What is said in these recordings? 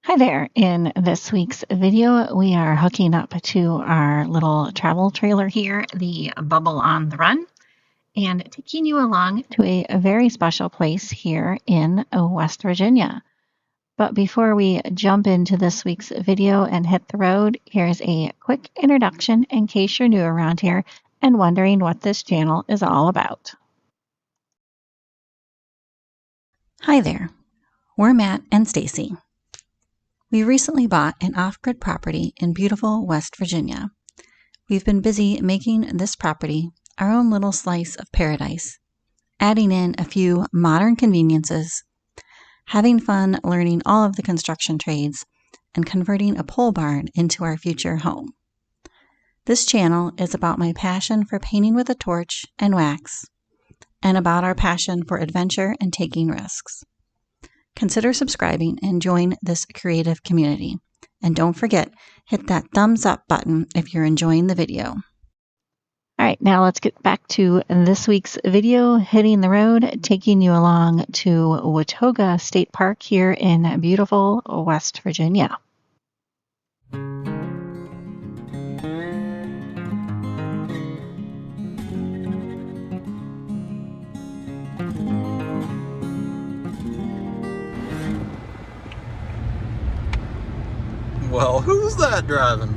Hi there. In this week's video, we are hooking up to our little travel trailer here, the Bubble on the Run, and taking you along to a very special place here in West Virginia. But before we jump into this week's video and hit the road, here's a quick introduction in case you're new around here and wondering what this channel is all about. Hi there. We're Matt and Stacy. We recently bought an off-grid property in beautiful West Virginia. We've been busy making this property our own little slice of paradise, adding in a few modern conveniences, having fun learning all of the construction trades, and converting a pole barn into our future home. This channel is about my passion for painting with a torch and wax, and about our passion for adventure and taking risks. Consider subscribing and join this creative community. And don't forget, hit that thumbs up button if you're enjoying the video. All right, now let's get back to this week's video, hitting the road, taking you along to Watoga State Park here in beautiful West Virginia. Well, who's that driving?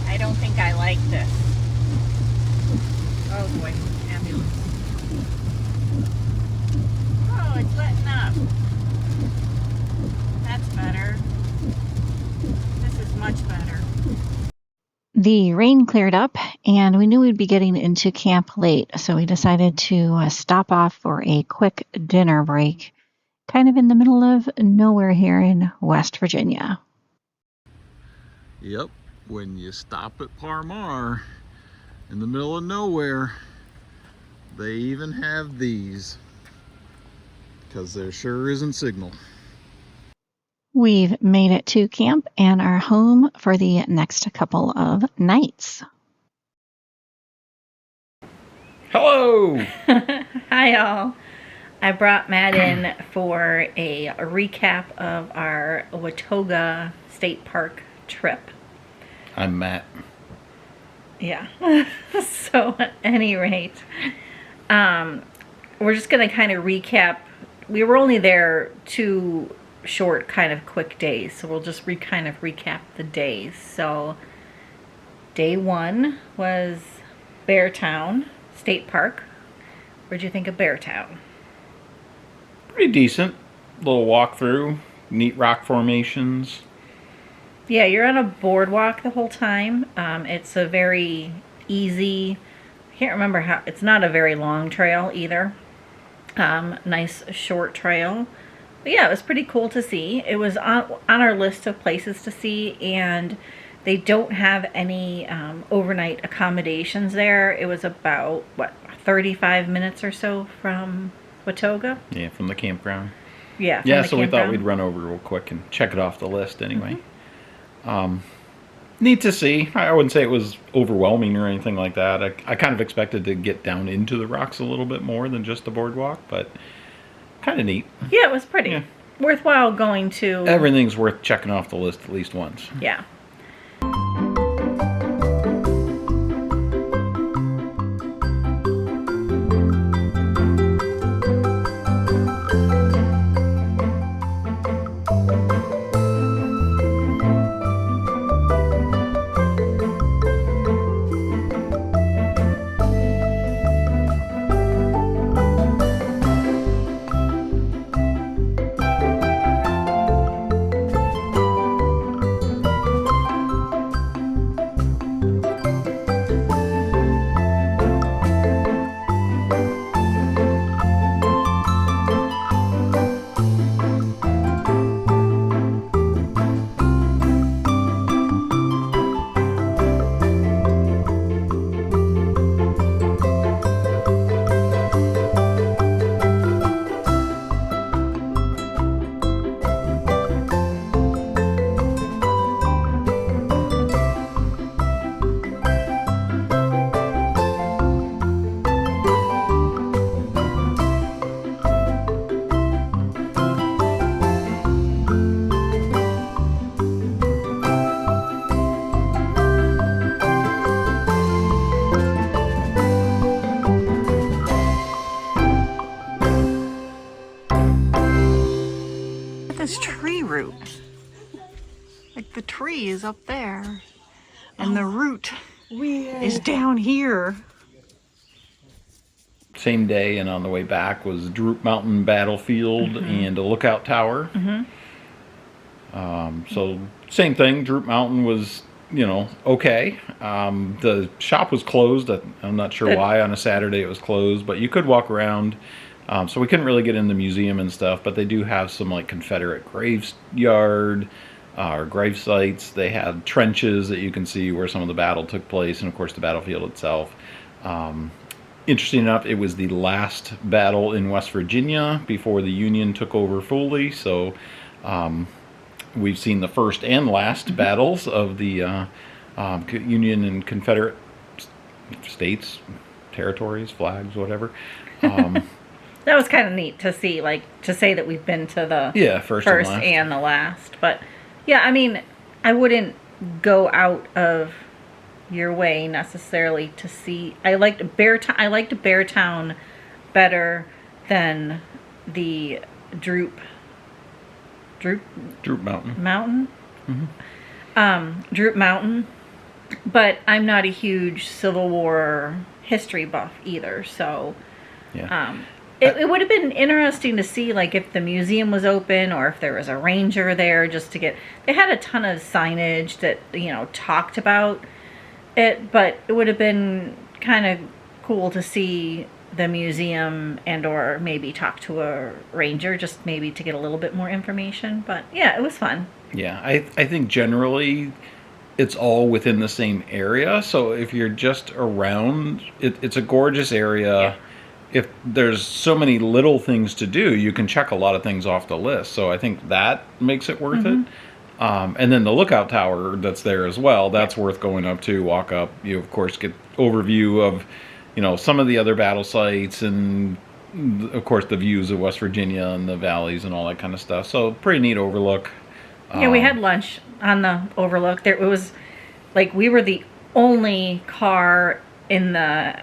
I don't think I like this. Oh boy, ambulance. Oh, it's letting up. That's better. This is much better. The rain cleared up and we knew we'd be getting into camp late, so we decided to stop off for a quick dinner break, kind of in the middle of nowhere here in West Virginia. Yep, when you stop at Parmar in the middle of nowhere, they even have these, because there sure isn't signal. We've made it to camp and are home for the next couple of nights. Hello! Hi all. I brought Matt in for a recap of our Watoga State Park trip. I'm Matt. Yeah. So at any rate, we're just going to kind of recap. We were only there 2 short kind of quick days, so we'll just kind of recap the days. So day 1 was Beartown State Park. What'd you think of Beartown? Pretty decent. Little walkthrough, neat rock formations. Yeah, you're on a boardwalk the whole time. It's a very easy, I can't remember how, it's not a very long trail either. Nice short trail. But yeah, it was pretty cool to see. It was on our list of places to see, and they don't have any overnight accommodations there. It was about, 35 minutes or so from Watoga? Yeah, from the campground. Yeah, from yeah, the so we thought campground. we'd run over real quick and check it off the list anyway. Neat to see. I wouldn't say it was overwhelming or anything like that. I kind of expected to get down into the rocks a little bit more than just the boardwalk, but kind of neat. Yeah, it was pretty. Yeah. Worthwhile going to. Everything's worth checking off the list at least once. Yeah. this tree root. Like the tree is up there. And the root is down here. Same day, and on the way back was Droop Mountain Battlefield and a lookout tower. So same thing. Droop Mountain was, okay. The shop was closed. I'm not sure why on a Saturday it was closed, but you could walk around. So we couldn't really get in the museum and stuff, but they do have some like Confederate graveyard or grave sites. They have trenches that you can see where some of the battle took place, and of course the battlefield itself. Interesting enough, it was the last battle in West Virginia before the Union took over fully. So we've seen the first and last battles of the Union and Confederate states, territories, flags, whatever. That was kind of neat to see, like, to say that we've been to the first and the last. But, yeah, I mean, I wouldn't go out of your way necessarily to see. I liked Beartown better than the Droop Mountain. Droop Mountain. But I'm not a huge Civil War history buff either, so it would have been interesting to see, like, if the museum was open or if there was a ranger there, just to get. They had a ton of signage that talked about it, but it would have been kind of cool to see the museum and or maybe talk to a ranger, just maybe to get a little bit more information. But yeah, it was fun. Yeah, I think generally it's all within the same area. So if you're just around, it's a gorgeous area. Yeah. If there's so many little things to do, you can check a lot of things off the list. So I think that makes it worth it. And then the lookout tower that's there as well, that's worth going up to, walk up. You, of course, get overview of, some of the other battle sites and, of course, the views of West Virginia and the valleys and all that kind of stuff. So pretty neat overlook. Yeah, we had lunch on the overlook. It was like we were the only car in the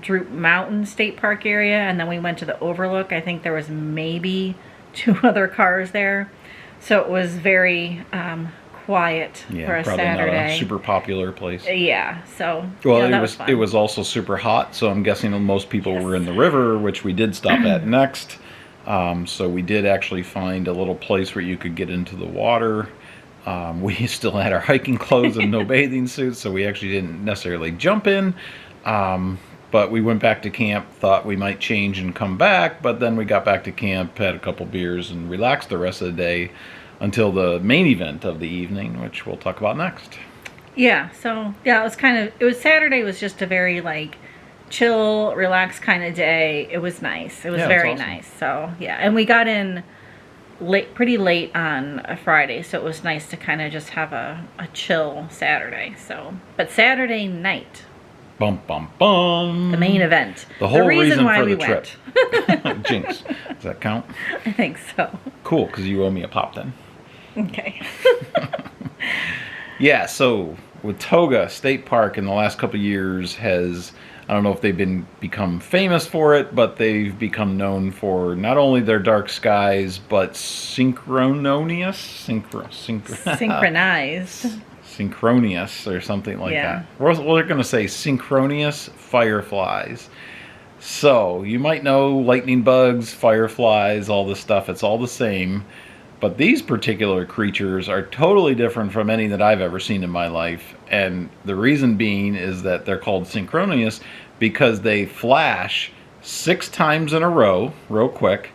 Droop Mountain State Park area, and then we went to the overlook. I think there was maybe 2 other cars there, so it was very quiet for a probably Saturday. Not a super popular place. Yeah, so it was also super hot, so I'm guessing most people were in the river, which we did stop at next. So we did actually find a little place where you could get into the water. We still had our hiking clothes and no bathing suits, so we actually didn't necessarily jump in. But we went back to camp, thought we might change and come back, but then we got back to camp, had a couple beers, and relaxed the rest of the day until the main event of the evening, which we'll talk about next. Yeah, so, yeah, Saturday was just a very, chill, relaxed kind of day. It was nice. It was very nice. So, yeah, and we got in pretty late on a Friday, so it was nice to kind of just have a chill Saturday. So, but Saturday night, bum bum bum, the main event, the whole reason why we trip. Went. Jinx, does that count? I think so. Cool, because you owe me a pop then. Okay. Yeah, so Watoga State Park in the last couple of years has, I don't know if they've become famous for it, but they've become known for not only their dark skies, but synchronous or something like that. We're going to say synchronous fireflies. So you might know lightning bugs, fireflies, all this stuff. It's all the same. But these particular creatures are totally different from any that I've ever seen in my life. And the reason being is that they're called synchronous because they flash 6 times in a row, real quick.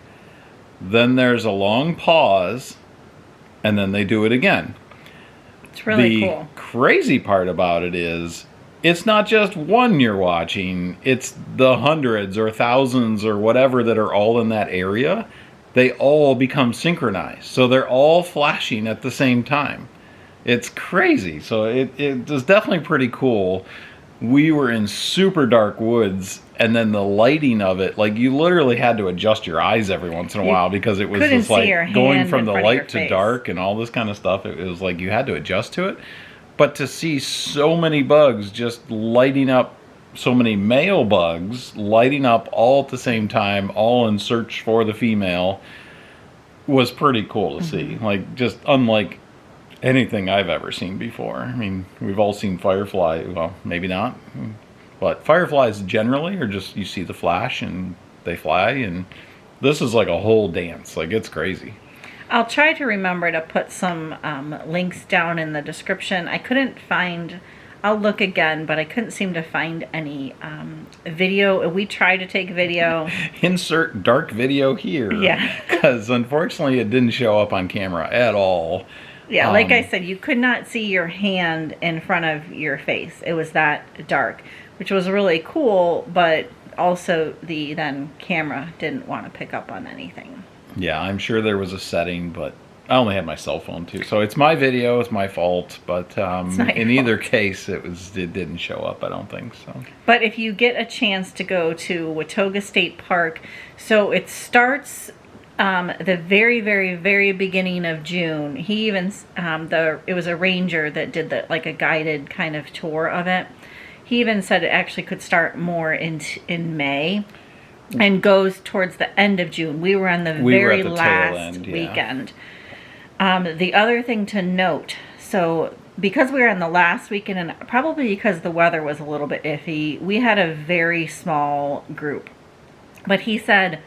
Then there's a long pause, and then they do it again. It's really cool. The crazy part about it is it's not just one you're watching. It's the hundreds or thousands or whatever that are all in that area. They all become synchronized. So they're all flashing at the same time. It's crazy. So it was definitely pretty cool. We were in super dark woods, and then the lighting of it, you literally had to adjust your eyes every once in a while because it was just going from the light to dark and all this kind of stuff. It was like you had to adjust to it. But to see so many bugs just lighting up, so many male bugs lighting up all at the same time, all in search for the female, was pretty cool to see. Like, just unlike anything I've ever seen before. I mean, we've all seen firefly. Well, maybe not. But fireflies generally are just, you see the flash and they fly. And this is like a whole dance. Like, it's crazy. I'll try to remember to put some links down in the description. I couldn't find, I'll look again, but I couldn't seem to find any video. We tried to take video. Insert dark video here. Yeah. Because unfortunately it didn't show up on camera at all. Yeah, like I said, you could not see your hand in front of your face. It was that dark, which was really cool, but also the then camera didn't want to pick up on anything. Yeah, I'm sure there was a setting, but I only had my cell phone too. So it's my video, it's my fault, but in either case it didn't show up, I don't think so. But if you get a chance to go to Watoga State Park, so it starts the very, very, very beginning of June. He even it was a ranger that did like a guided kind of tour of it. He even said it actually could start more in May and goes towards the end of June. We were on the very last weekend. The other thing to note, so because we were on the last weekend, and probably because the weather was a little bit iffy, we had a very small group. But he said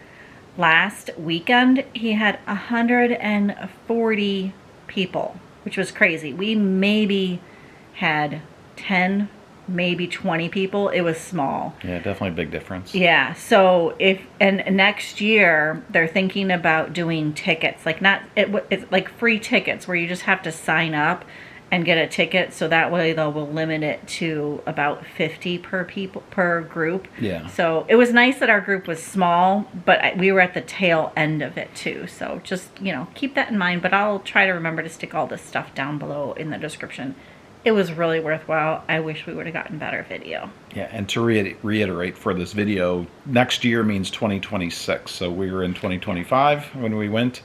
last weekend he had 140 people, which was crazy. We maybe had 10, maybe 20 people. It was small. Yeah, definitely a big difference. Yeah, so and next year they're thinking about doing tickets, like it's like free tickets where you just have to sign up and get a ticket, so that way they'll limit it to about 50 per group. Yeah. So it was nice that our group was small, but we were at the tail end of it too. So just, keep that in mind, but I'll try to remember to stick all this stuff down below in the description. It was really worthwhile. I wish we would have gotten better video. Yeah, and to reiterate for this video, next year means 2026. So we were in 2025 when we went.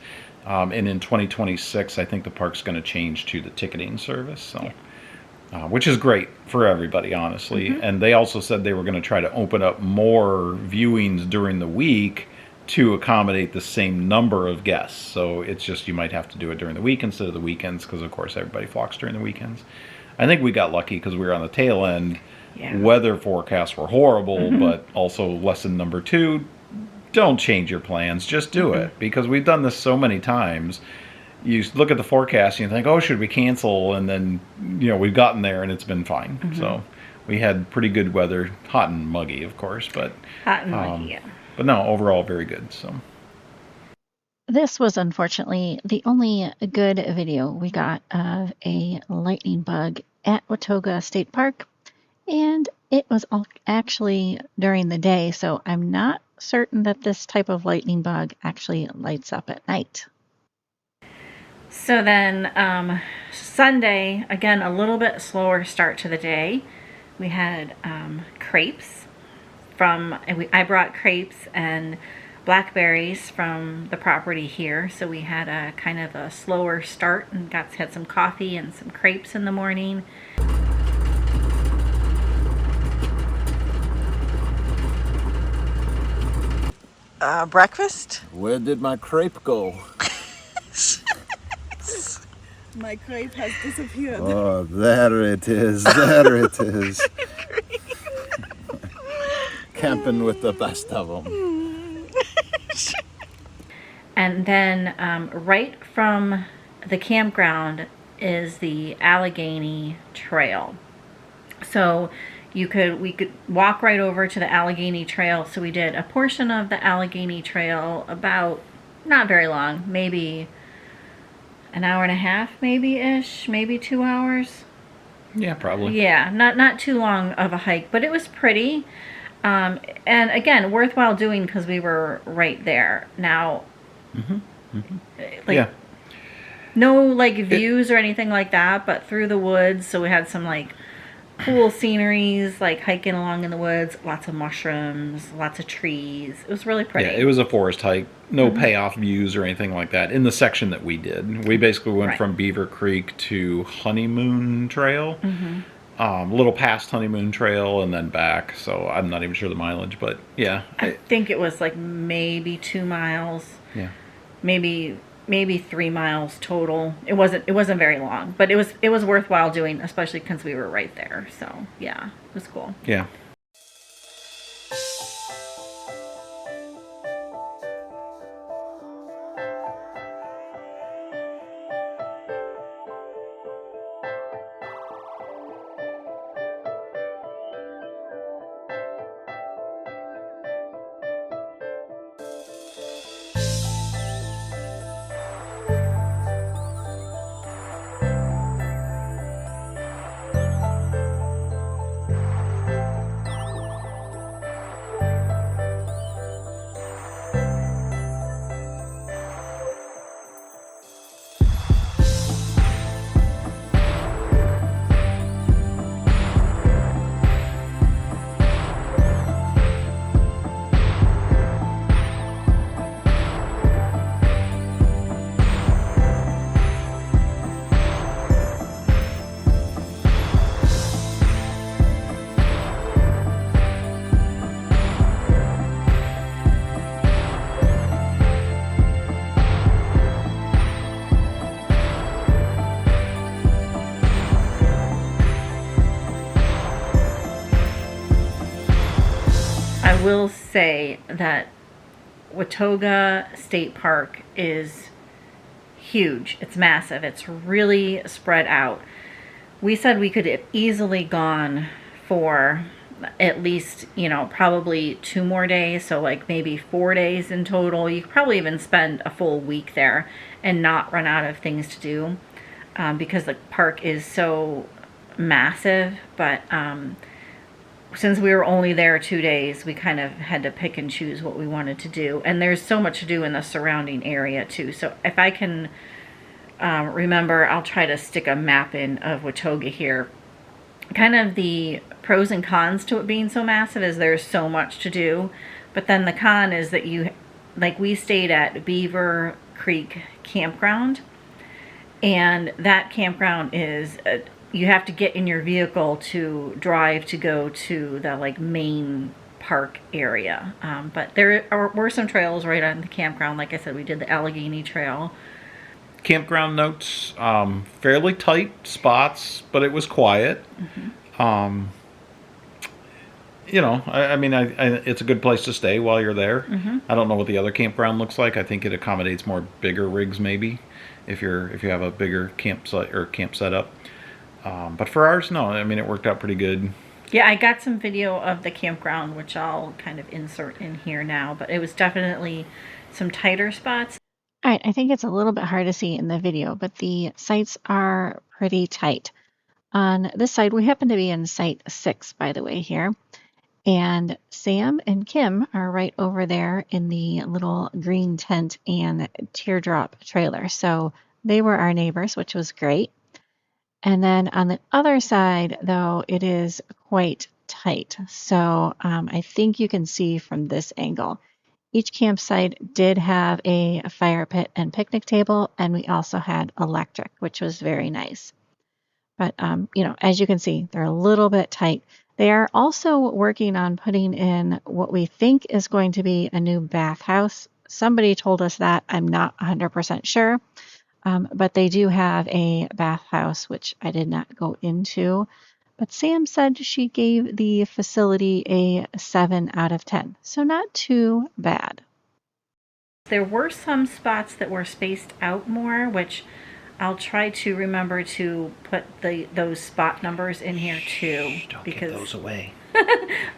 And in 2026, I think the park's going to change to the ticketing service, so which is great for everybody, honestly. And they also said they were going to try to open up more viewings during the week to accommodate the same number of guests. So it's just, you might have to do it during the week instead of the weekends, because of course everybody flocks during the weekends. I think we got lucky because we were on the tail end. Yeah. Weather forecasts were horrible, but also lesson number 2. Don't change your plans, just do it, because we've done this so many times. You look at the forecast and you think, oh, should we cancel? And then, we've gotten there and it's been fine. So we had pretty good weather, hot and muggy, of course, but hot and muggy, yeah. But no, overall very good. So this was unfortunately the only good video we got of a lightning bug at Watoga State Park, and it was actually during the day, so I'm not certain that this type of lightning bug actually lights up at night. So then Sunday, again, a little bit slower start to the day. We had crepes I brought crepes and blackberries from the property here, so we had a kind of a slower start and had some coffee and some crepes in the morning. Breakfast? Where did my crepe go? My crepe has disappeared. Oh, there it is. There it is. Camping with the best of them. And then right from the campground is the Allegheny Trail. So we could walk right over to the Allegheny Trail. So we did a portion of the Allegheny Trail, about not very long, maybe an hour and a half, maybe 2 hours. yeah, probably. Yeah, not too long of a hike, but it was pretty. And again, worthwhile doing because we were right there. Now, no views or anything like that, but through the woods. So we had some cool sceneries, hiking along in the woods, lots of mushrooms, lots of trees. It was really pretty. Yeah, it was a forest hike. No payoff views or anything like that in the section that we did. We basically went from Beaver Creek to Honeymoon Trail. A little past Honeymoon Trail and then back. So I'm not even sure the mileage, but yeah. I think it was maybe 2 miles. Yeah. Maybe maybe 3 miles total. It wasn't very long, but it was worthwhile doing, especially since we were right there. So yeah, it was cool. Yeah. I will say that Watoga State Park is huge. It's massive. It's really spread out. We said we could have easily gone for at least, probably 2 more days. So like maybe 4 days in total. You could probably even spend a full week there and not run out of things to do because the park is so massive. But since we were only there 2 days, we kind of had to pick and choose what we wanted to do. And there's so much to do in the surrounding area too. So if I can remember, I'll try to stick a map in of Watoga here. Kind of the pros and cons to it being so massive is there's so much to do. But then the con is that we stayed at Beaver Creek Campground. And that campground is you have to get in your vehicle to drive to go to the main park area. But there were some trails right on the campground. Like I said, we did the Allegheny Trail. Campground notes, fairly tight spots, but it was quiet. Mm-hmm. It's a good place to stay while you're there. Mm-hmm. I don't know what the other campground looks like. I think it accommodates more bigger rigs maybe if you have a bigger campsite or camp setup. But for ours, no. It worked out pretty good. Yeah, I got some video of the campground, which I'll kind of insert in here now. But it was definitely some tighter spots. All right, I think it's a little bit hard to see in the video, but the sites are pretty tight. On this side, we happen to be in site 6, by the way, here. And Sam and Kim are right over there in the little green tent and teardrop trailer. So they were our neighbors, which was great. And then on the other side, though, it is quite tight. So I think you can see from this angle. Each campsite did have a fire pit and picnic table, and we also had electric, which was very nice. But, as you can see, they're a little bit tight. They are also working on putting in what we think is going to be a new bathhouse. Somebody told us that. I'm not 100% sure. But they do have a bathhouse, which I did not go into. But Sam said she gave the facility a 7 out of 10. So not too bad. There were some spots that were spaced out more, which I'll try to remember to put those spot numbers in here too. Don't give those away.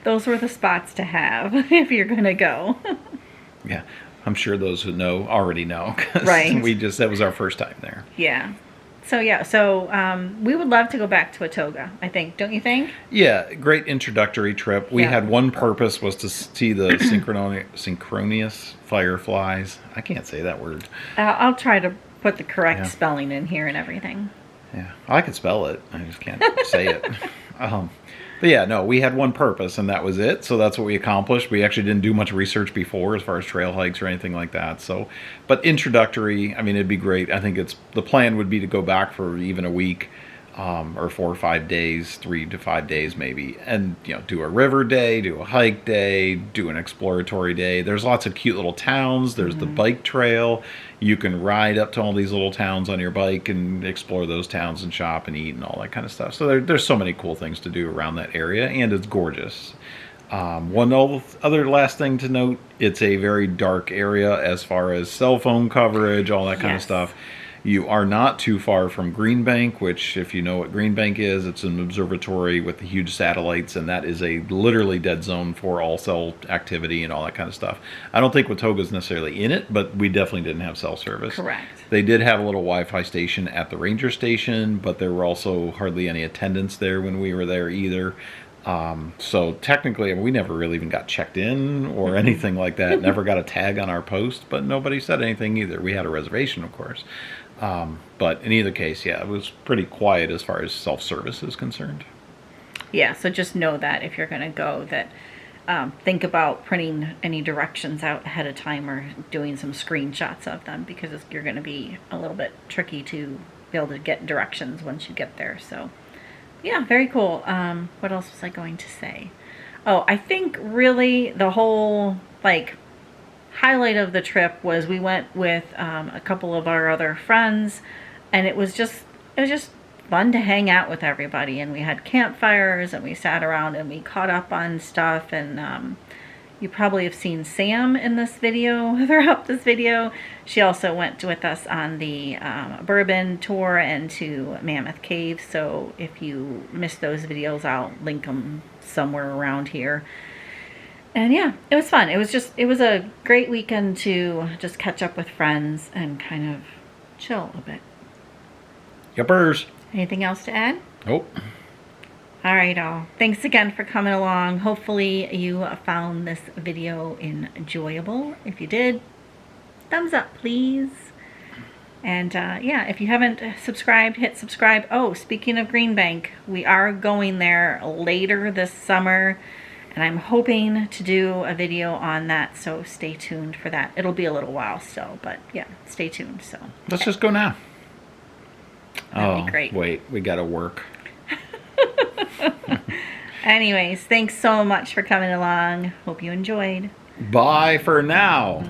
Those were the spots to have if you're going to go. Yeah. I'm sure those who know already know. Right. That was our first time there. Yeah. So we would love to go back to Watoga, I think. Don't you think? Yeah, great introductory trip. We had one purpose was to see the Synchronous Fireflies. I can't say that word. I'll try to put the correct spelling in here and everything. Yeah, I can spell it. I just can't say it. But yeah, no, we had one purpose, and that was it. So that's what we accomplished. We actually didn't do much research before as far as trail hikes or anything like that. So, but introductory, it'd be great. I think the plan would be to go back for even a week. or 4 or 5 days, 3 to 5 days maybe, and do a river day, do a hike day, do an exploratory day. There's lots of cute little towns. There's the bike trail. You can ride up to all these little towns on your bike and explore those towns and shop and eat and all that kind of stuff. So there's so many cool things to do around that area, and it's gorgeous. One other last thing to note, it's a very dark area as far as cell phone coverage, all that kind of stuff. You are not too far from Green Bank, which, if you know what Green Bank is, it's an observatory with the huge satellites, and that is a literally dead zone for all cell activity and all that kind of stuff. I don't think Watoga is necessarily in it, but we definitely didn't have cell service. Correct. They did have a little Wi-Fi station at the ranger station, but there were also hardly any attendants there when we were there either. So technically, we never really even got checked in or anything like that. Never got a tag on our post, but nobody said anything either. We had a reservation, of course. But in either case, yeah, it was pretty quiet as far as self-service is concerned. Yeah, so just know that if you're going to go, that think about printing any directions out ahead of time or doing some screenshots of them, because you're going to be a little bit tricky to be able to get directions once you get there. So yeah, very cool. What else was I going to say? Oh, I think really the whole highlight of the trip was we went with a couple of our other friends, and it was just fun to hang out with everybody, and we had campfires and we sat around and we caught up on stuff. And you probably have seen Sam in this video, throughout this video. She also went with us on the bourbon tour and to Mammoth Cave, so if you missed those videos, I'll link them somewhere around here. And yeah, it was fun. It was a great weekend to just catch up with friends and kind of chill a bit. Yuppers. Anything else to add? Nope. All right, all. Thanks again for coming along. Hopefully you found this video enjoyable. If you did, thumbs up, please. And yeah, if you haven't subscribed, hit subscribe. Oh, speaking of Green Bank, we are going there later this summer, and I'm hoping to do a video on that, so stay tuned for that. It'll be a little while still, but yeah, stay tuned. So let's just go now. That'd be great. Wait, we gotta work. Anyways, thanks so much for coming along. Hope you enjoyed. Bye for now.